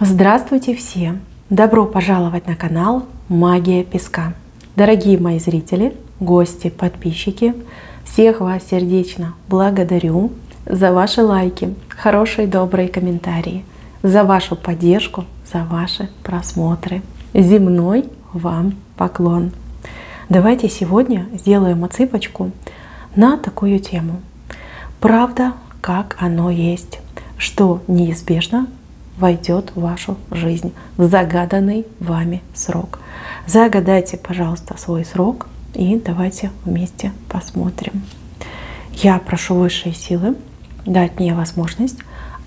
Здравствуйте все! Добро пожаловать на канал Магия Песка. Дорогие мои зрители, гости, подписчики, всех вас сердечно благодарю за ваши лайки, хорошие добрые комментарии, за вашу поддержку, за ваши просмотры. Земной вам поклон! Давайте сегодня сделаем отсыпочку на такую тему. Правда, как оно есть, что неизбежно войдет в вашу жизнь в загаданный вами срок. Загадайте, пожалуйста, свой срок и давайте вместе посмотрим. Я прошу высшие силы дать мне возможность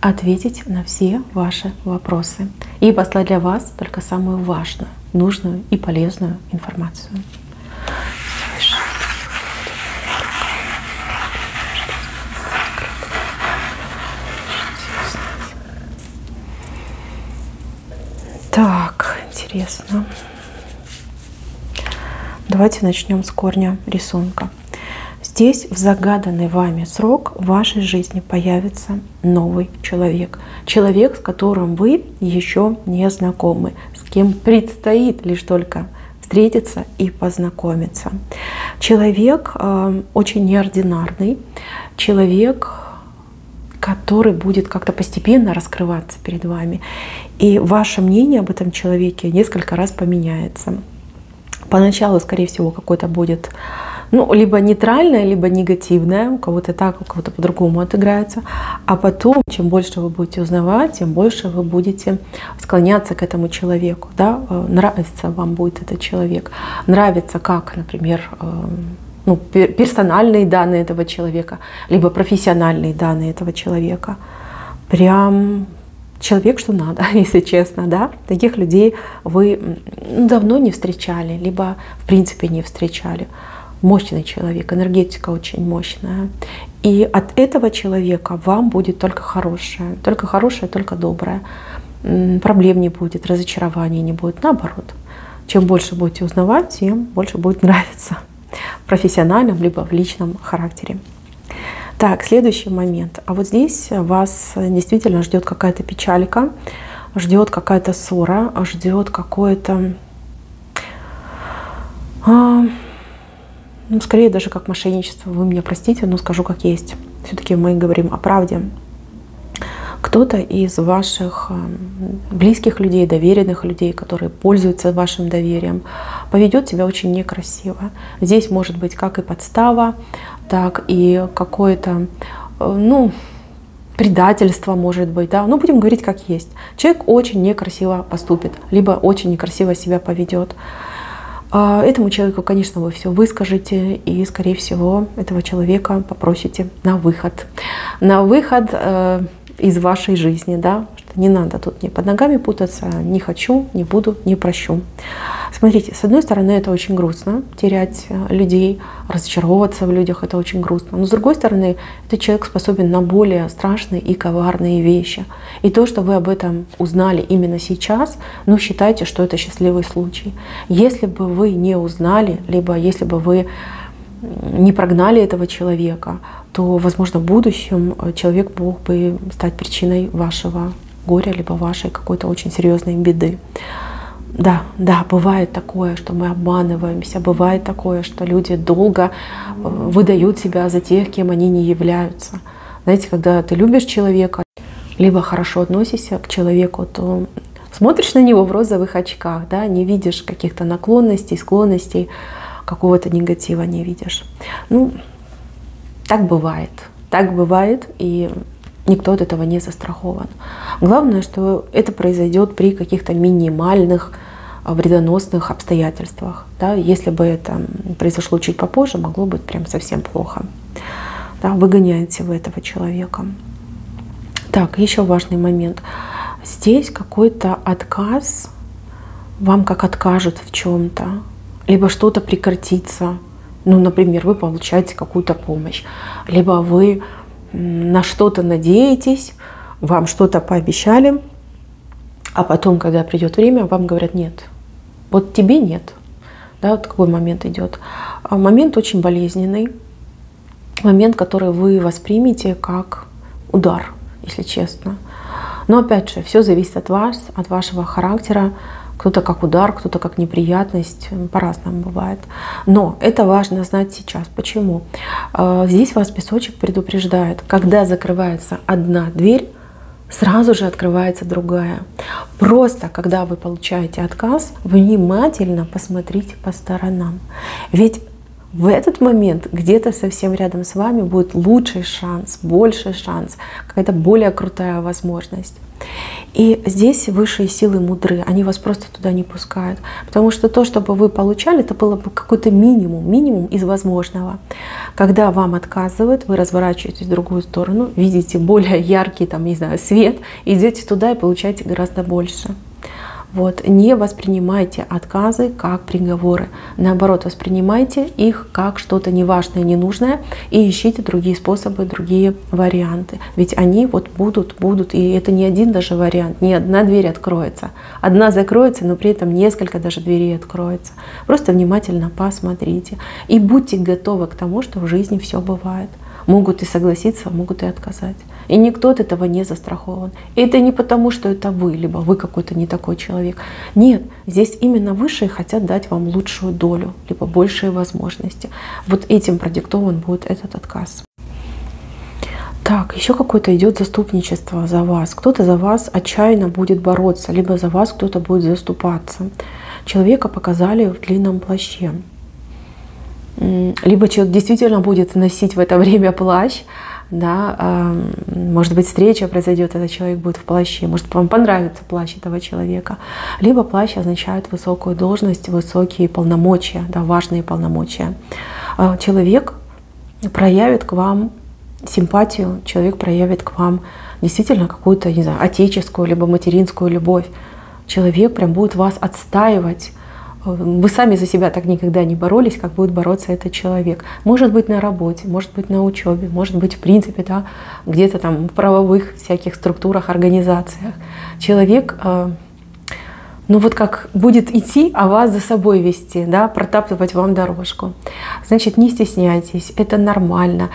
ответить на все ваши вопросы и послать для вас только самую важную, нужную и полезную информацию. Так, интересно. Давайте начнем с корня рисунка. Здесь в загаданный вами срок в вашей жизни появится новый человек. Человек, с которым вы еще не знакомы, с кем предстоит лишь только встретиться и познакомиться. Человек очень неординарный, человек, который будет как-то постепенно раскрываться перед вами. И ваше мнение об этом человеке несколько раз поменяется. Поначалу, скорее всего, какое-то будет либо нейтральное, либо негативное. У кого-то так, у кого-то по-другому отыграется. А потом, чем больше вы будете узнавать, тем больше вы будете склоняться к этому человеку. Да? Нравится вам будет этот человек. Нравится, как, например, персональные данные этого человека, либо профессиональные данные этого человека. Прям человек, что надо, если честно, да? Таких людей вы давно не встречали, либо в принципе не встречали. Мощный человек, энергетика очень мощная. И от этого человека вам будет только хорошее, только доброе. Проблем не будет, разочарований не будет, наоборот. Чем больше будете узнавать, тем больше будет нравиться. В профессиональном, либо в личном характере. Так, следующий момент. А вот здесь вас действительно ждет какая-то печалька, ждет какая-то ссора, ждет какое-то, скорее даже как мошенничество. Вы меня простите, но скажу как есть. Все-таки мы говорим о правде. Кто-то из ваших близких людей, доверенных людей, которые пользуются вашим доверием, поведет себя очень некрасиво. Здесь может быть как и подстава, так и какое-то, предательство может быть. Да? Будем говорить как есть. Человек очень некрасиво поступит, либо очень некрасиво себя поведет. Этому человеку, конечно, вы все выскажете и, скорее всего, этого человека попросите на выход. На выход из вашей жизни, да, что не надо тут ни под ногами путаться, не хочу, не буду, не прощу. Смотрите, с одной стороны, это очень грустно, терять людей, разочаровываться в людях, это очень грустно. Но с другой стороны, этот человек способен на более страшные и коварные вещи. И то, что вы об этом узнали именно сейчас, считайте, что это счастливый случай. Если бы вы не узнали, либо если бы вы не прогнали этого человека, то, возможно, в будущем человек мог бы стать причиной вашего горя, либо вашей какой-то очень серьезной беды. Да, бывает такое, что мы обманываемся, бывает такое, что люди долго выдают себя за тех, кем они не являются. Знаете, когда ты любишь человека, либо хорошо относишься к человеку, то смотришь на него в розовых очках, да, не видишь каких-то наклонностей, склонностей, какого-то негатива не видишь. Так бывает, и никто от этого не застрахован. Главное, что это произойдет при каких-то минимальных вредоносных обстоятельствах. Да? Если бы это произошло чуть попозже, могло быть прям совсем плохо. Да? Выгоняете вы этого человека. Так, еще важный момент. Здесь какой-то отказ, вам как откажут в чем-то, либо что-то прекратится. Например, вы получаете какую-то помощь, либо вы на что-то надеетесь, вам что-то пообещали, а потом, когда придет время, вам говорят нет. Вот тебе нет. Да, вот такой момент идет. Момент очень болезненный, момент, который вы воспримете как удар, если честно. Но опять же, все зависит от вас, от вашего характера. Кто-то как удар, кто-то как неприятность, по-разному бывает. Но это важно знать сейчас. Почему? Здесь вас песочек предупреждает, когда закрывается одна дверь, сразу же открывается другая. Просто, когда вы получаете отказ, внимательно посмотрите по сторонам. Ведь в этот момент где-то совсем рядом с вами будет лучший шанс, больший шанс, какая-то более крутая возможность. И здесь высшие силы мудры, они вас просто туда не пускают. Потому что то, что бы вы получали, это было бы какой-то минимум из возможного. Когда вам отказывают, вы разворачиваетесь в другую сторону, видите более яркий, там, не знаю, свет, идете туда и получаете гораздо больше. Вот. Не воспринимайте отказы как приговоры. Наоборот, воспринимайте их как что-то неважное, ненужное и ищите другие способы, другие варианты. Ведь они вот будут, и это не один даже вариант, не одна дверь откроется. Одна закроется, но при этом несколько даже дверей откроется. Просто внимательно посмотрите и будьте готовы к тому, что в жизни все бывает. Могут и согласиться, могут и отказать. И никто от этого не застрахован. И это не потому, что это вы, либо вы какой-то не такой человек. Нет, здесь именно высшие хотят дать вам лучшую долю, либо большие возможности. Вот этим продиктован будет этот отказ. Так, еще какое-то идет заступничество за вас. Кто-то за вас отчаянно будет бороться, либо за вас кто-то будет заступаться. Человека показали в длинном плаще. Либо человек действительно будет носить в это время плащ, да, может быть, встреча произойдет, этот человек будет в плаще, может, вам понравится плащ этого человека. Либо плащ означает высокую должность, высокие полномочия, да, важные полномочия. Человек проявит к вам симпатию, человек проявит к вам действительно какую-то, не знаю, отеческую, либо материнскую любовь. Человек прям будет вас отстаивать. Вы сами за себя так никогда не боролись, как будет бороться этот человек. Может быть, на работе, может быть, на учебе, может быть, в принципе, да, где-то там в правовых всяких структурах, организациях. Человек, ну вот как будет идти, а вас за собой вести, да, протаптывать вам дорожку. Значит, не стесняйтесь, это нормально.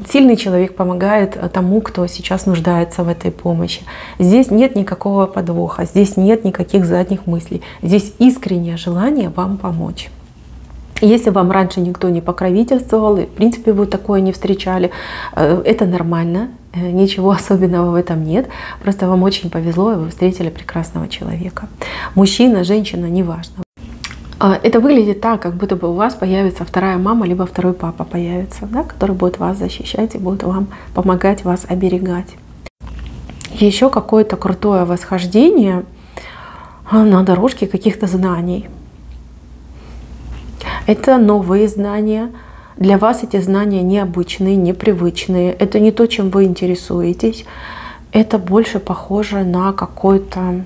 Сильный человек помогает тому, кто сейчас нуждается в этой помощи. Здесь нет никакого подвоха, здесь нет никаких задних мыслей. Здесь искреннее желание вам помочь. Если вам раньше никто не покровительствовал, и в принципе вы такое не встречали, это нормально, ничего особенного в этом нет. Просто вам очень повезло, и вы встретили прекрасного человека. Мужчина, женщина, неважно. Это выглядит так, как будто бы у вас появится вторая мама, либо второй папа появится, да, который будет вас защищать и будет вам помогать, вас оберегать. Еще какое-то крутое восхождение на дорожке каких-то знаний. Это новые знания. Для вас эти знания необычные, непривычные. Это не то, чем вы интересуетесь. Это больше похоже на какой-то...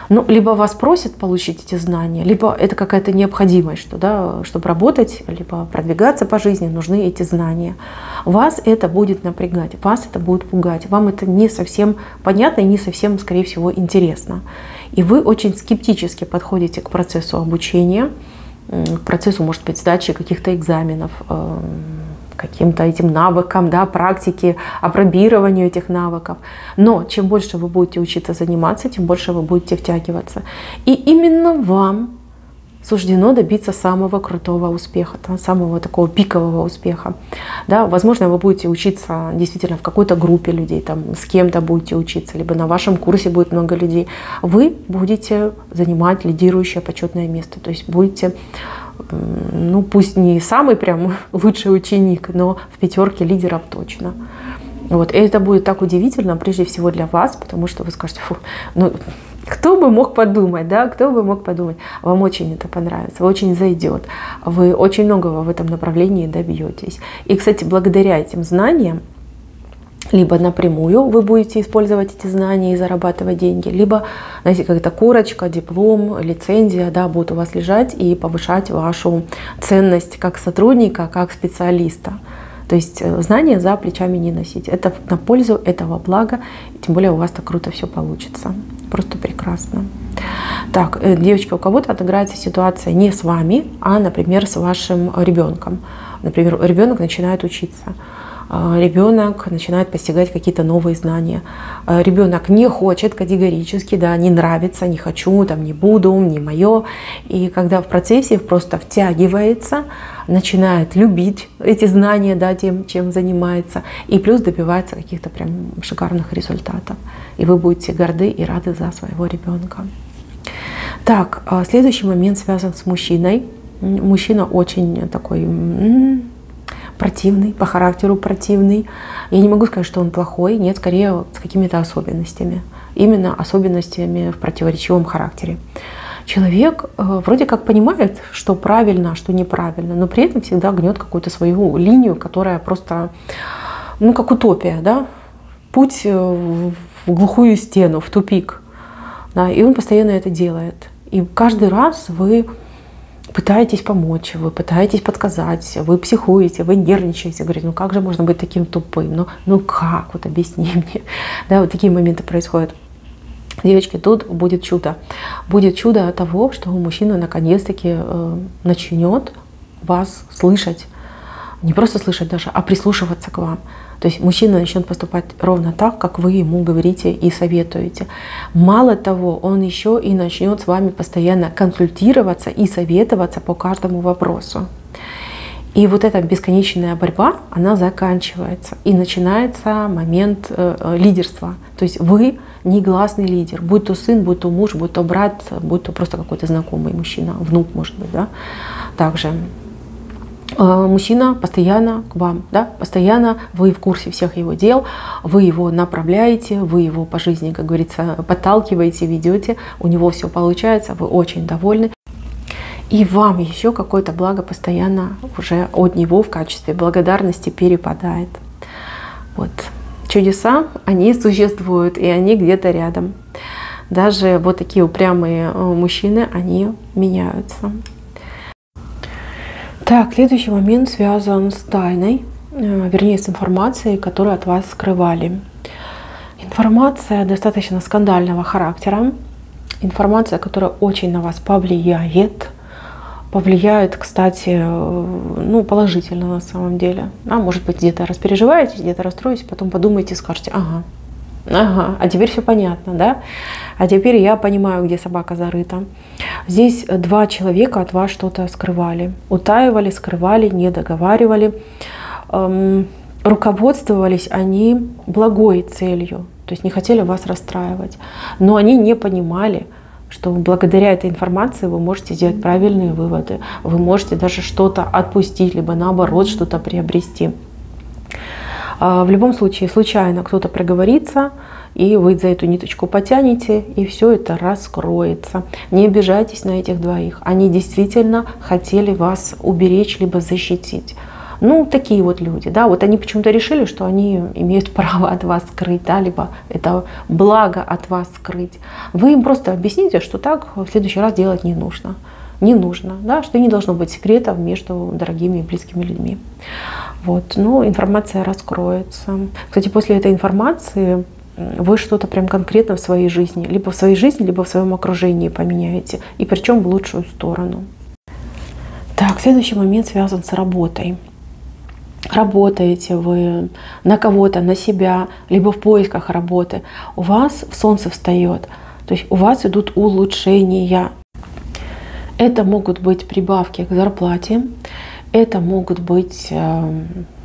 Ну, либо вас просят получить эти знания, либо это какая-то необходимость, что, да, чтобы работать, либо продвигаться по жизни, нужны эти знания. Вас это будет напрягать, вас это будет пугать, вам это не совсем понятно и не совсем, скорее всего, интересно. И вы очень скептически подходите к процессу обучения, к процессу, может быть, сдачи каких-то экзаменов, каким-то этим навыкам, да, практике, апробированию этих навыков. Но чем больше вы будете учиться заниматься, тем больше вы будете втягиваться. И именно вам суждено добиться самого крутого успеха, самого такого пикового успеха. Да, возможно, вы будете учиться действительно в какой-то группе людей, там, с кем-то будете учиться, либо на вашем курсе будет много людей. Вы будете занимать лидирующее почетное место, то есть будете, ну пусть не самый прям лучший ученик, но в пятерке лидеров точно. Вот. И это будет так удивительно, прежде всего для вас, потому что вы скажете, фу, ну кто бы мог подумать, да, кто бы мог подумать. Вам очень это понравится, очень зайдет, вы очень многого в этом направлении добьетесь. И, кстати, благодаря этим знаниям, либо напрямую вы будете использовать эти знания и зарабатывать деньги, либо, знаете, как-то корочка, диплом, лицензия, да, будут у вас лежать и повышать вашу ценность как сотрудника, как специалиста. То есть знания за плечами не носить. Это на пользу этого блага, тем более у вас так круто все получится. Просто прекрасно. Так, девочки, у кого-то отыграется ситуация не с вами, а, например, с вашим ребенком. Например, ребенок начинает учиться. ребенок начинает постигать какие-то новые знания. Ребенок не хочет категорически, да, не нравится, не хочу, там, не буду, не мое. И когда в процессе просто втягивается, начинает любить эти знания, да, тем, чем занимается, и плюс добивается каких-то прям шикарных результатов. И вы будете горды и рады за своего ребенка. Так, следующий момент связан с мужчиной. Мужчина очень такой противный, по характеру противный. Я не могу сказать, что он плохой, нет, скорее с какими-то особенностями. Именно особенностями в противоречивом характере. Человек вроде как понимает, что правильно, а что неправильно, но при этом всегда гнет какую-то свою линию, которая просто, ну, как утопия, да? Путь в глухую стену, в тупик. Да? И он постоянно это делает. И каждый раз вы пытаетесь помочь, вы пытаетесь подсказать, вы психуете, вы нервничаете, говорите, ну как же можно быть таким тупым, ну как, вот объясни мне. Да, вот такие моменты происходят. Девочки, тут будет чудо. Будет чудо от того, что мужчина наконец-таки начнет вас слышать. Не просто слышать даже, а прислушиваться к вам. То есть мужчина начнет поступать ровно так, как вы ему говорите и советуете. Мало того, он еще и начнет с вами постоянно консультироваться и советоваться по каждому вопросу. И вот эта бесконечная борьба, она заканчивается. И начинается момент лидерства. То есть вы негласный лидер. Будь то сын, будь то муж, будь то брат, будь то просто какой-то знакомый мужчина, внук, может быть, да, также. Мужчина постоянно к вам, да, постоянно вы в курсе всех его дел, вы его направляете, вы его по жизни, как говорится, подталкиваете, ведете, у него все получается, вы очень довольны. И вам еще какое-то благо постоянно уже от него в качестве благодарности перепадает. Вот. Чудеса, они существуют, и они где-то рядом. Даже вот такие упрямые мужчины, они меняются. Так, следующий момент связан с тайной, вернее с информацией, которую от вас скрывали. Информация достаточно скандального характера, информация, которая очень на вас повлияет, кстати, ну, положительно на самом деле. А может быть, где-то распереживаетесь, где-то расстроитесь, потом подумаете и скажете, ага, а теперь все понятно, да? А теперь я понимаю, где собака зарыта. Здесь два человека от вас что-то скрывали. Утаивали, скрывали, не договаривали. Руководствовались они благой целью. То есть не хотели вас расстраивать. Но они не понимали, что благодаря этой информации вы можете сделать правильные выводы. Вы можете даже что-то отпустить, либо наоборот что-то приобрести. В любом случае, случайно кто-то проговорится, и вы за эту ниточку потянете, и все это раскроется. Не обижайтесь на этих двоих. Они действительно хотели вас уберечь, либо защитить. Ну, такие вот люди, да, вот они почему-то решили, что они имеют право от вас скрыть, да, либо это благо от вас скрыть. Вы им просто объясните, что так в следующий раз делать не нужно. Не нужно, да, что не должно быть секретов между дорогими и близкими людьми. Вот, но информация раскроется. Кстати, после этой информации вы что-то прям конкретно в своей жизни, либо в своей жизни, либо в своем окружении поменяете, и причем в лучшую сторону. Так, следующий момент связан с работой. Работаете вы на кого-то, на себя, либо в поисках работы. У вас солнце встает, то есть у вас идут улучшения. Это могут быть прибавки к зарплате, это могут быть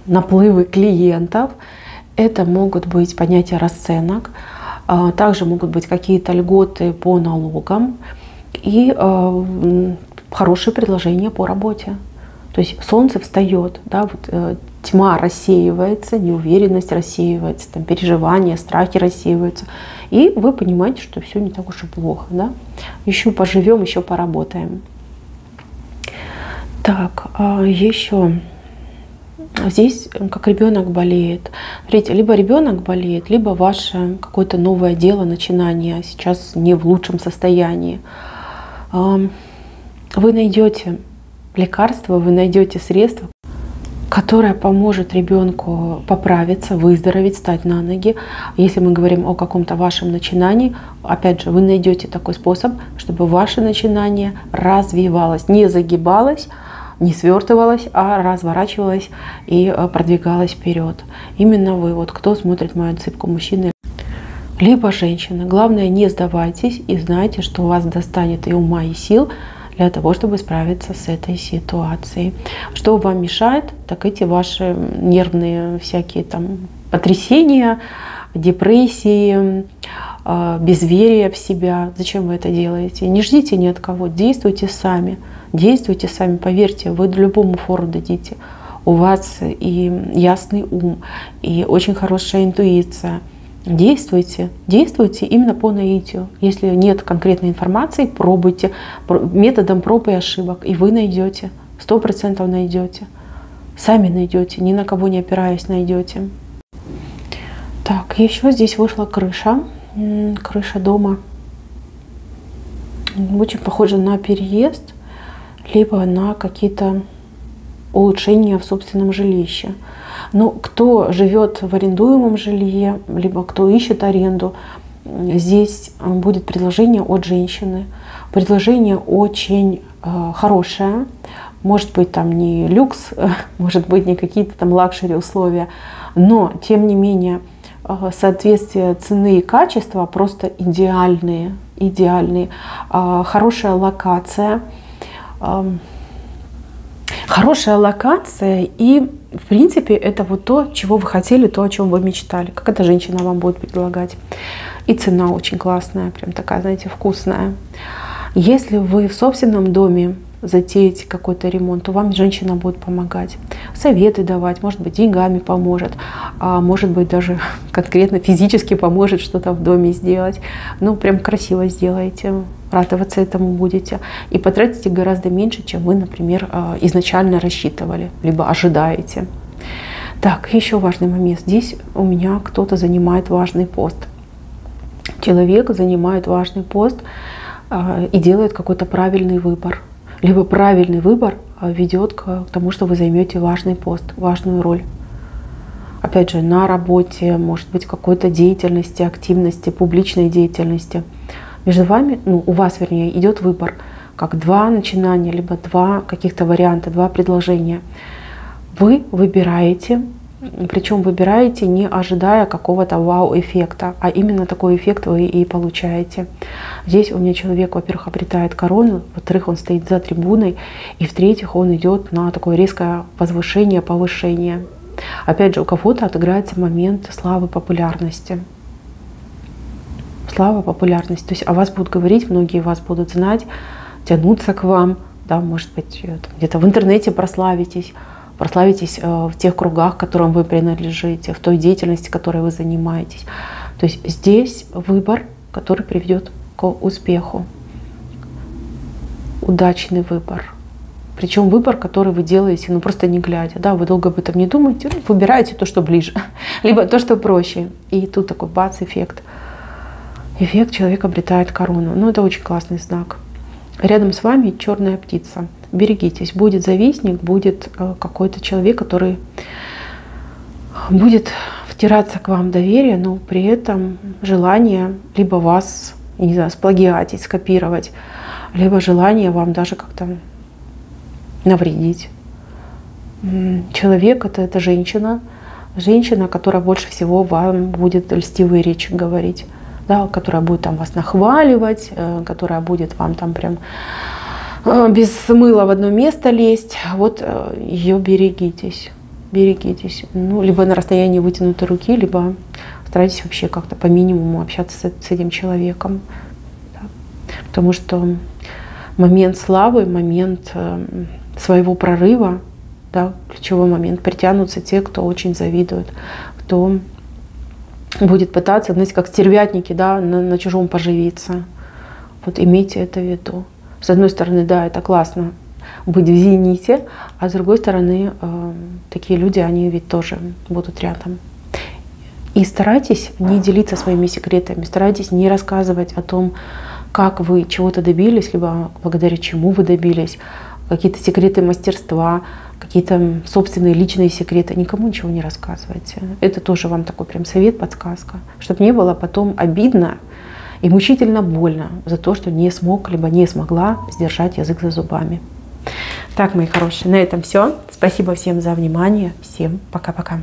наплывы клиентов, это могут быть поднятие расценок, также могут быть какие-то льготы по налогам и хорошие предложения по работе. То есть солнце встает, да, вот, тьма рассеивается, неуверенность рассеивается, там, переживания, страхи рассеиваются. И вы понимаете, что все не так уж и плохо. Да? Еще поживем, еще поработаем. Так, еще здесь как ребенок болеет. Смотрите, либо ребенок болеет, либо ваше какое-то новое дело, начинание сейчас не в лучшем состоянии. Вы найдете лекарство, вы найдете средство, которое поможет ребенку поправиться, выздороветь, стать на ноги. Если мы говорим о каком-то вашем начинании, опять же, вы найдете такой способ, чтобы ваше начинание развивалось, не загибалось, не свертывалась, а разворачивалась и продвигалась вперед. Именно вы, вот кто смотрит мою отсыпку, мужчины либо женщины. Главное, не сдавайтесь и знайте, что у вас достанет и ума, и сил для того, чтобы справиться с этой ситуацией. Что вам мешает, так эти ваши нервные всякие там потрясения, депрессии, безверие в себя. Зачем вы это делаете? Не ждите ни от кого, действуйте сами. Действуйте сами, поверьте, вы любому фору дадите. У вас и ясный ум, и очень хорошая интуиция. Действуйте, действуйте именно по наитию. Если нет конкретной информации, пробуйте методом проб и ошибок, и вы найдете, 100% найдете. Сами найдете, ни на кого не опираясь найдете. Так, еще здесь вышла крыша, крыша дома. Очень похоже на переезд, либо на какие-то улучшения в собственном жилище. Но кто живет в арендуемом жилье, либо кто ищет аренду, здесь будет предложение от женщины. Предложение очень хорошее. Может быть, там не люкс, может быть, не какие-то там лакшери условия, но, тем не менее, соответствие цены и качества просто идеальные. Идеальные. Хорошая локация. Хорошая локация, и в принципе это вот то, чего вы хотели, то, о чем вы мечтали. Как эта женщина вам будет предлагать. И цена очень классная, прям такая, знаете, вкусная. Если вы в собственном доме затеете какой-то ремонт, то вам женщина будет помогать, советы давать, может быть, деньгами поможет, а может быть, даже конкретно физически поможет что-то в доме сделать. Ну, прям красиво сделаете, радоваться этому будете. И потратите гораздо меньше, чем вы, например, изначально рассчитывали, либо ожидаете. Так, еще важный момент. Здесь у меня кто-то занимает важный пост. Человек занимает важный пост и делает какой-то правильный выбор. Либо правильный выбор ведет к тому, что вы займете важный пост, важную роль. Опять же, на работе, может быть, какой-то деятельности, активности, публичной деятельности. Между вами, ну, у вас, вернее, идет выбор, как два начинания, либо два каких-то варианта, два предложения. Вы выбираете, причем выбираете, не ожидая какого-то вау-эффекта, а именно такой эффект вы и получаете. Здесь у меня человек, во-первых, обретает корону, во-вторых, он стоит за трибуной, и в-третьих, он идет на такое резкое возвышение, повышение. Опять же, у кого-то отыграется момент славы, популярности. Слава, популярность. То есть о вас будут говорить, многие вас будут знать, тянуться к вам, да, может быть, где-то в интернете прославитесь в тех кругах, к которым вы принадлежите, в той деятельности, которой вы занимаетесь. То есть здесь выбор, который приведет к успеху. Удачный выбор. Причем выбор, который вы делаете, ну просто не глядя. Да, вы долго об этом не думаете, выбираете то, что ближе, либо то, что проще. И тут такой бац, эффект. Эффект, человек обретает корону. Ну, это очень классный знак. Рядом с вами черная птица. Берегитесь. Будет завистник, будет какой-то человек, который будет втираться к вам в доверие, но при этом желание либо вас, не знаю, сплагиатить, скопировать, либо желание вам даже как-то навредить. Человек — это женщина. Женщина, которая больше всего вам будет льстивые речи говорить. Да, которая будет там вас нахваливать, которая будет вам там прям без мыла в одно место лезть. Вот ее берегитесь. Берегитесь. Ну, либо на расстоянии вытянутой руки, либо старайтесь вообще как-то по минимуму общаться с этим человеком. Да. Потому что момент славы, момент своего прорыва, да, ключевой момент, притянутся те, кто очень завидует, кто будет пытаться, знаете, как стервятники, да, на чужом поживиться. Вот имейте это в виду. С одной стороны, да, это классно быть в зените, а с другой стороны, такие люди, они ведь тоже будут рядом. И старайтесь не делиться своими секретами, старайтесь не рассказывать о том, как вы чего-то добились, либо благодаря чему вы добились, какие-то секреты мастерства, какие-то собственные личные секреты. Никому ничего не рассказывайте. Это тоже вам такой прям совет, подсказка. Чтобы не было потом обидно и мучительно больно за то, что не смог, либо не смогла сдержать язык за зубами. Так, мои хорошие, на этом все. Спасибо всем за внимание. Всем пока-пока.